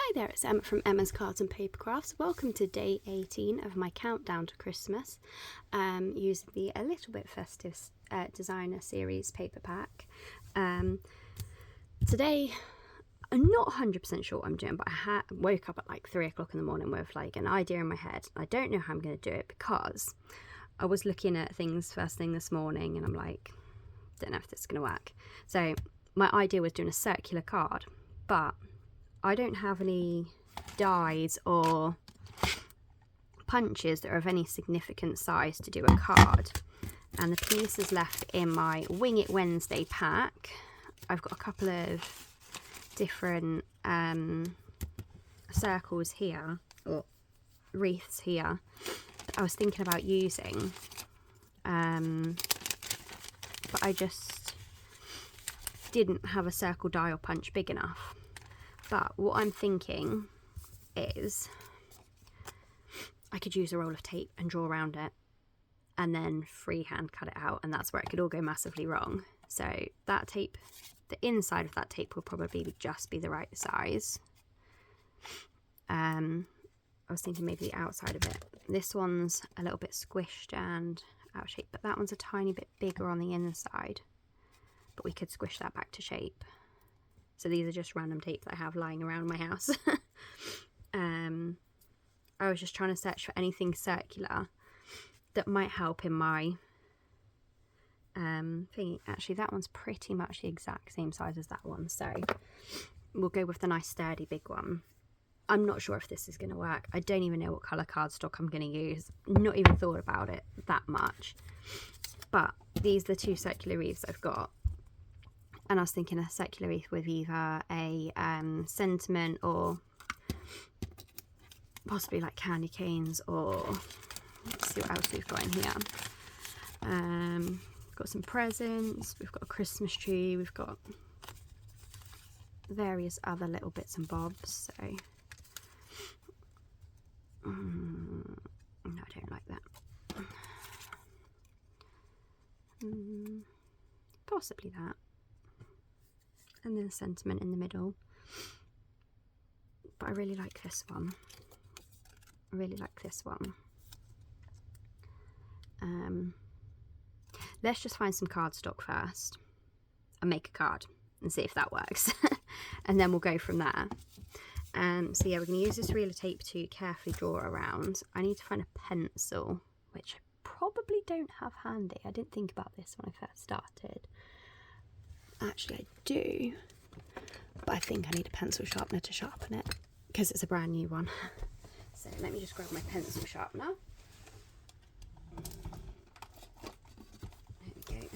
Hi there, it's Emma from Emma's Cards and Paper Crafts. Welcome to day 18 of my countdown to Christmas, using the A Little Bit Festive Designer Series paper pack. Today, I'm not 100% sure what I'm doing, but I woke up at like 3 o'clock in the morning with like an idea in my head. I don't know how I'm going to do it because I was looking at things first thing this morning and I'm like, don't know if this is going to work. So my idea was doing a circular card, but I don't have any dies or punches that are of any significant size to do a card, and the piece is left in my Wing It Wednesday pack. I've got a couple of different circles here, or wreaths here, that I was thinking about using, but I just didn't have a circle die or punch big enough. But what I'm thinking is I could use a roll of tape and draw around it and then freehand cut it out, and that's where it could all go massively wrong. So that tape, the inside of that tape will probably just be the right size. I was thinking maybe the outside of it. This one's a little bit squished and out of shape, but that one's a tiny bit bigger on the inside. But we could squish that back to shape. So these are just random tape that I have lying around my house. I was just trying to search for anything circular that might help in my thingy. Actually, that one's pretty much the exact same size as that one, so we'll go with the nice sturdy big one. I'm not sure if this is going to work. I don't even know what colour cardstock I'm going to use. Not even thought about it that much. But these are the two circular wreaths I've got. And I was thinking a circular wreath with either a sentiment or possibly like candy canes, or let's see what else we've got in here. Got some presents, we've got a Christmas tree, we've got various other little bits and bobs. So no, I don't like that. Possibly that. And then a sentiment in the middle. But I really like this one. I really like this one. Let's just find some cardstock first and make a card and see if that works. And then we'll go from there. So yeah, we're going to use this reel of tape to carefully draw around. I need to find a pencil, which I probably don't have handy. I didn't think about this when I first started. Actually, I do, but I think I need a pencil sharpener to sharpen it because it's a brand new one. So let me just grab my pencil sharpener. There we go.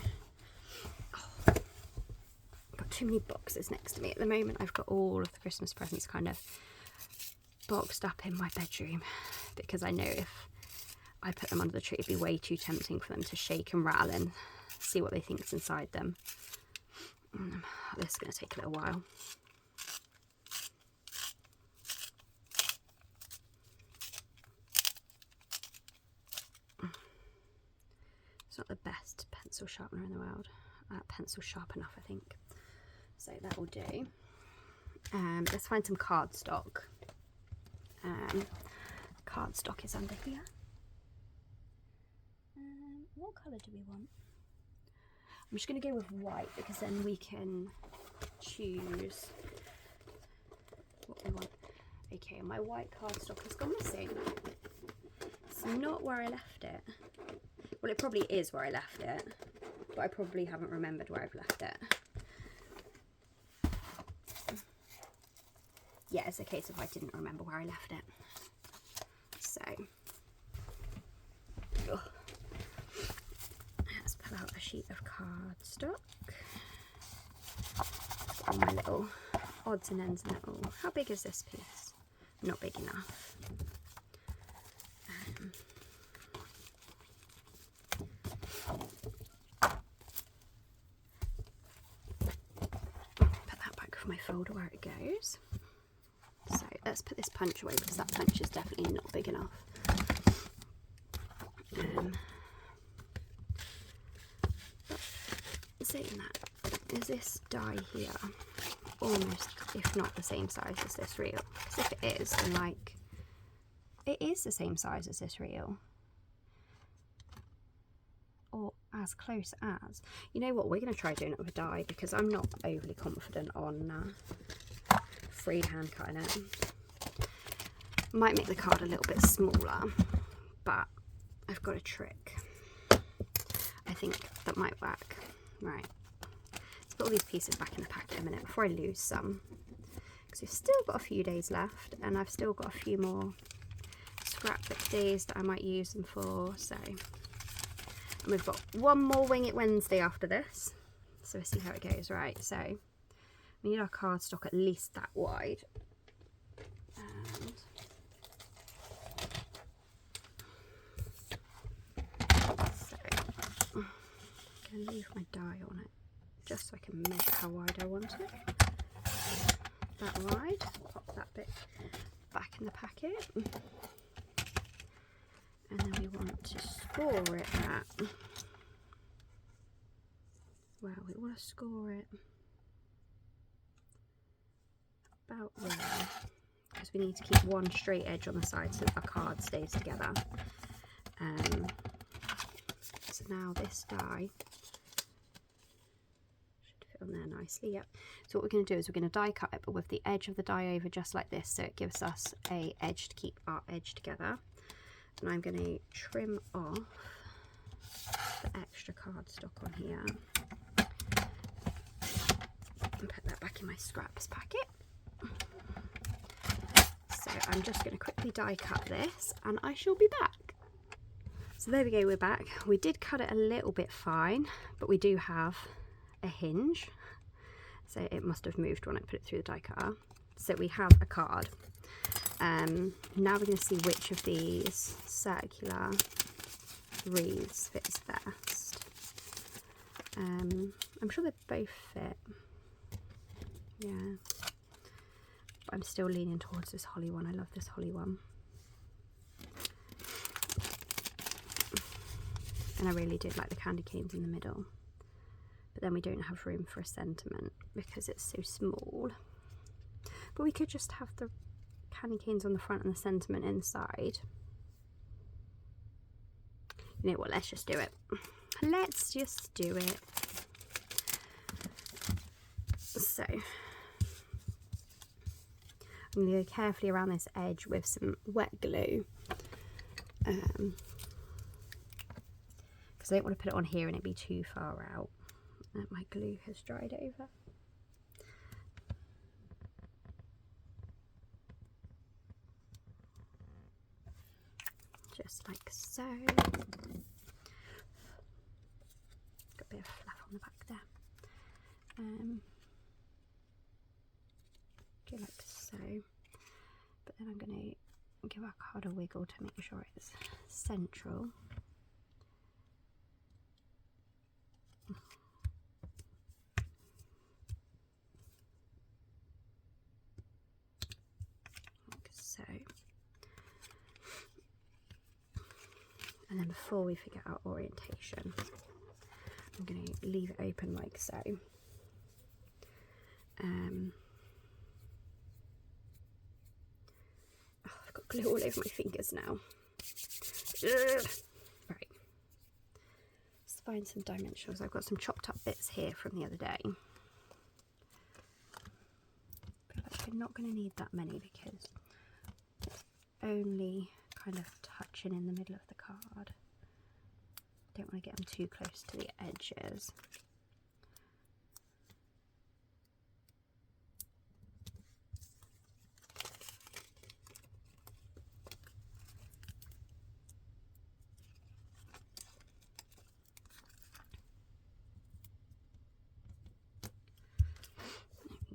Oh, I've got too many boxes next to me at the moment. I've got all of the Christmas presents kind of boxed up in my bedroom because I know if I put them under the tree, it'd be way too tempting for them to shake and rattle and see what they think's inside them. This is going to take a little while. It's not the best pencil sharpener in the world. Pencil sharp enough, I think. So that will do. Let's find some cardstock. Cardstock is under here. What colour do we want? I'm just going to go with white because then we can choose what we want. Okay, my white cardstock has gone missing. It's not where I left it. Well, it probably is where I left it, but I probably haven't remembered where I've left it. Yeah, it's a case of I didn't remember where I left it. So, let's pull out a sheet of cardstock. All my little odds and ends and little. How big is this piece? Not big enough. Put that back with my folder where it goes. So let's put this punch away because that punch is definitely not big enough. Saying that, is this die here almost, if not the same size as this reel. Because if it is, then like, it is the same size as this reel. Or as close as. You know what, we're going to try doing it with a die because I'm not overly confident on freehand cutting it. Might make the card a little bit smaller, but I've got a trick. I think that might work. Right, let's put all these pieces back in the packet a minute before I lose some, because we've still got a few days left and I've still got a few more scrapbook days that I might use them for. So, and we've got one more Wing It Wednesday after this, so we'll see how it goes. Right, so we need our cardstock at least that wide. And so I'm going to leave my die on it just so I can measure how wide I want it. That wide. Pop that bit back in the packet. And then we want to score it at, well, we want to score it about there, because we need to keep one straight edge on the side so that our card stays together. So now this die should fit on there nicely. Yep. So what we're going to do is we're going to die cut it, but with the edge of the die over just like this, so it gives us a edge to keep our edge together. And I'm going to trim off the extra cardstock on here and put that back in my scraps packet. So I'm just going to quickly die cut this and I shall be back. So there we go, we're back. We did cut it a little bit fine, but we do have a hinge. So it must have moved when I put it through the die cutter. So we have a card. Now we're going to see which of these circular wreaths fits best. I'm sure they both fit. Yeah. But I'm still leaning towards this holly one. I love this holly one. And I really did like the candy canes in the middle. But then we don't have room for a sentiment because it's so small. But we could just have the candy canes on the front and the sentiment inside. You know what, let's just do it. Let's just do it. So I'm going to go carefully around this edge with some wet glue, because I don't want to put it on here and it be too far out. My glue has dried over. Just like so. Got a bit of fluff on the back there. Go like so. But then I'm going to give our card a wiggle to make sure it's central. Like so. And then before we figure out orientation, I'm going to leave it open like so. Oh, I've got glue all over my fingers now. Ugh. Right. Let's find some dimensionals. I've got some chopped up bits here from the other day. But we're not going to need that many because it's only kind of touching in the middle of the card. Don't want to get them too close to the edges.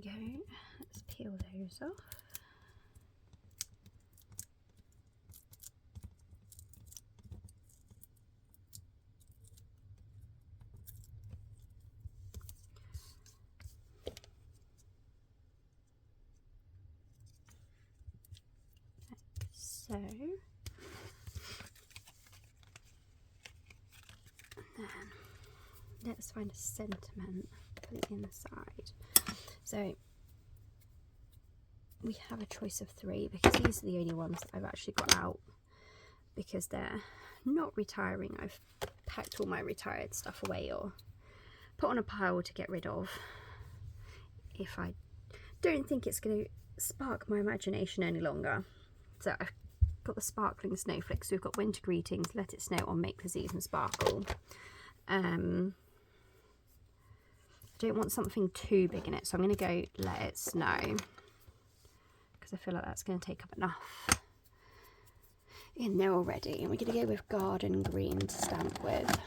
There we go. Let's peel those off. So, and then let's find a sentiment for the inside. So we have a choice of 3 because these are the only ones that I've actually got out because they're not retiring. I've packed all my retired stuff away or put on a pile to get rid of if I don't think it's going to spark my imagination any longer. So I've got the sparkling snowflakes. So we've got Winter Greetings, Let It Snow, on Make the Season Sparkle. I don't want something too big in it, so I'm going to go Let It Snow because I feel like that's going to take up enough in there already. And we're going to go with Garden Green to stamp with.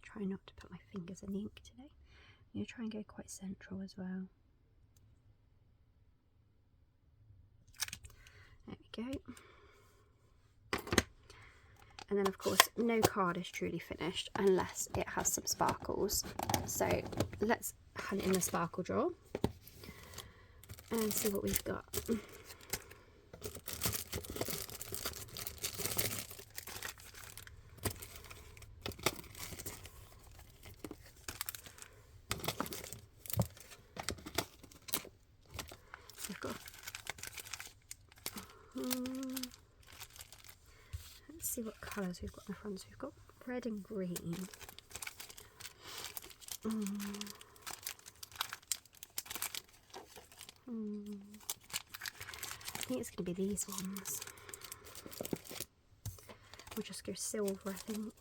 Try not to put my fingers in the ink today. I'm going to try and go quite central as well. There we go. And then of course no card is truly finished unless it has some sparkles. So let's hunt in the sparkle drawer and see what we've got. We've got let's see what colours we've got in the front. So we've got red and green. I think it's going to be these ones. We'll just go silver, I think.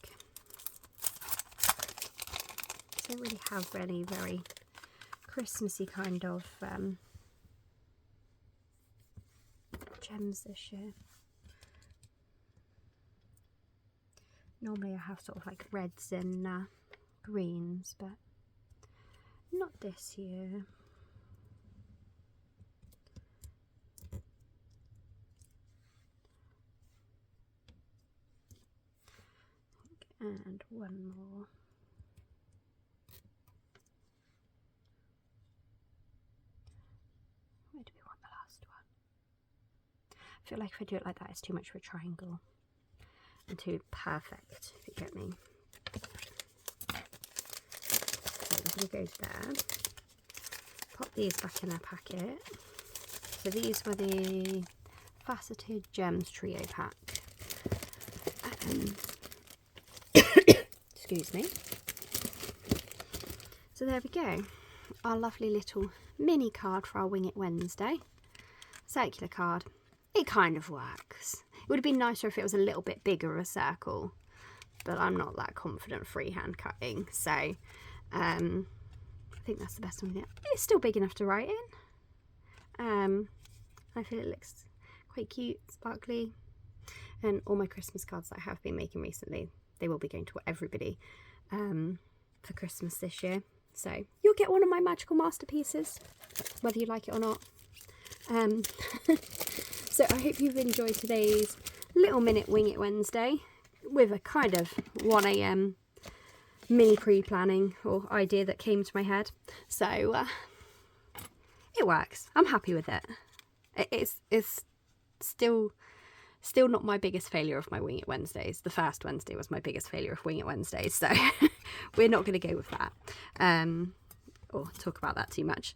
I don't really have any very Christmassy kind of gems this year. Normally I have sort of like reds and greens, but not this year. And one more. Where do we want the last one? I feel like if I do it like that, it's too much for a triangle and too perfect, if you get me. So I'm going to go there. Pop these back in their packet. So these were the Faceted Gems Trio pack. Excuse me. So there we go. Our lovely little mini card for our Wing It Wednesday. Circular card. It kind of works. It would have been nicer if it was a little bit bigger of a circle, but I'm not that confident freehand cutting, so I think that's the best one. It's still big enough to write in. I feel it looks quite cute, sparkly, and all my Christmas cards that I have been making recently, they will be going to everybody for Christmas this year. So you'll get one of my magical masterpieces, whether you like it or not. So I hope you've enjoyed today's little minute Wing It Wednesday with a kind of 1 AM mini pre-planning or idea that came to my head. So it works. I'm happy with it. It's still not my biggest failure of my Wing It Wednesdays. The first Wednesday was my biggest failure of Wing It Wednesdays, so we're not going to go with that or talk about that too much.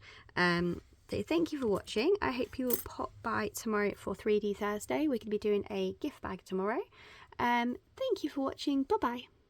So thank you for watching. I hope you will pop by tomorrow for 3D Thursday. We're going to be doing a gift bag tomorrow. Thank you for watching. Bye bye.